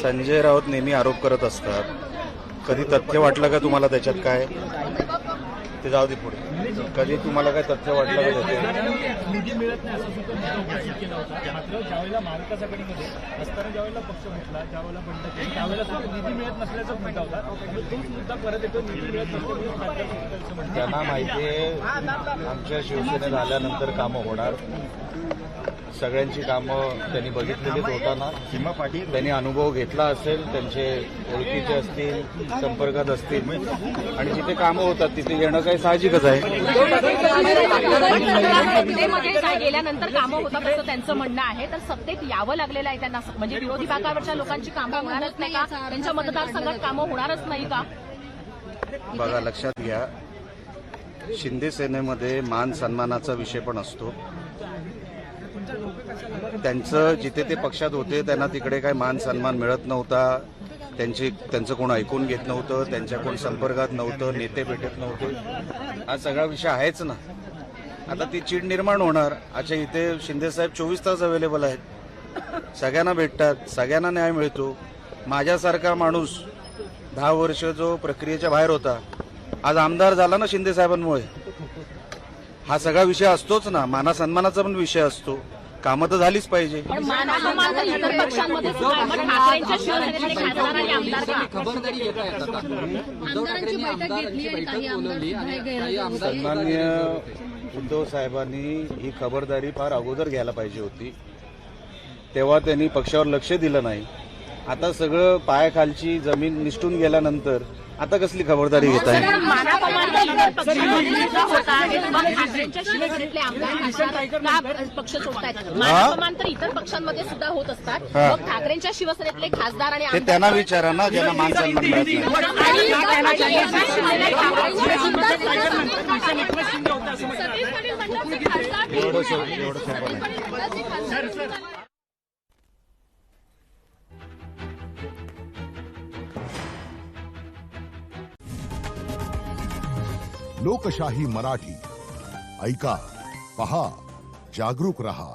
संजय राऊत नेहमी आरोप करत असतात. कधी तथ्य वाटलं का तुम्हाला त्याच्यात काय? ते जाऊ दे पुढे. कधी तुम्हाला काय तथ्य वाटलं का त्याच्यात? निधी मिळत नाही असं सुद्धा मुद्दा उपस्थित केला होता. मात्र ज्यावेळेला महाविकास आघाडीमध्ये असताना ज्यावेळेला पक्ष फुटला, ज्यावेळेला बंड केली, त्यावेळेला सुद्धा निधी मिळत नसल्याचा मुद्दा होता. तोच मुद्दा परत येतो. निधी मिळत नसल्यामुळे त्यांना माहिती आहे आमच्या शिवसेनेत आल्यानंतर कामं होणार. सगळ्यांची कामं त्यांनी बघितलेलीच होताना. सीमा पाटील त्यांनी अनुभव घेतला असेल, त्यांचे ओळखीचे असतील, संपर्कात असतील आणि जिथे कामं होतात तिथे येणं काही साहजिकच आहे. सत्तेमध्ये गेल्यानंतर कामं होतात असं त्यांचं म्हणणं आहे. तर सत्तेत यावं लागलेलं आहे त्यांना, म्हणजे विरोधी बाकावरच्या लोकांची कामं होणारच नाही का? त्यांच्या मतदारसंघात कामं होणारच नाही का? बघा, लक्षात घ्या, शिंदे सेनेमध्ये मान सन्मानाचा विषय पण असतो. त्यांचं जिथे ते पक्षात होते त्यांना तिकडे काय मान सन्मान मिळत नव्हता. त्यांचं कोण ऐकून घेत नव्हतं, त्यांच्या कोण संपर्कात नव्हतं, नेते भेटत नव्हते. हा सगळा विषय आहेच ना. आता ती चीड निर्माण होणार. अच्छा, इथे शिंदे साहेब 24 तास अवेलेबल आहेत, सगळ्यांना भेटतात, सगळ्यांना न्याय मिळतो. माझ्यासारखा माणूस 10 वर्ष जो प्रक्रियेच्या बाहेर होता, आज आमदार झाला ना शिंदे साहेबांमुळे. हा सगळा विषय असतोच ना. माना सन्मानाचा पण विषय असतो. कामं तर झालीच पाहिजे. सन्माननीय उद्धव साहेबांनी ही खबरदारी फार अगोदर घ्यायला पाहिजे होती. तेव्हा त्यांनी पक्षावर लक्ष दिलं नाही. आता सगळं पायाखालची जमीन निसटून गेल्यानंतर आता कसली खबरदारी घेत आहे? पक्ष सोडतायत. मानापमान तर इतर पक्षांमध्ये सुद्धा होत असतात. मग ठाकरेंच्या शिवसेनेतले खासदार आणि ते त्यांना विचारा ना, ज्यांना मान सन्मान मिळत नाही. एवढं सोपं नाही. लोकशाही मराठी ऐका, पहा, जागरूक रहा.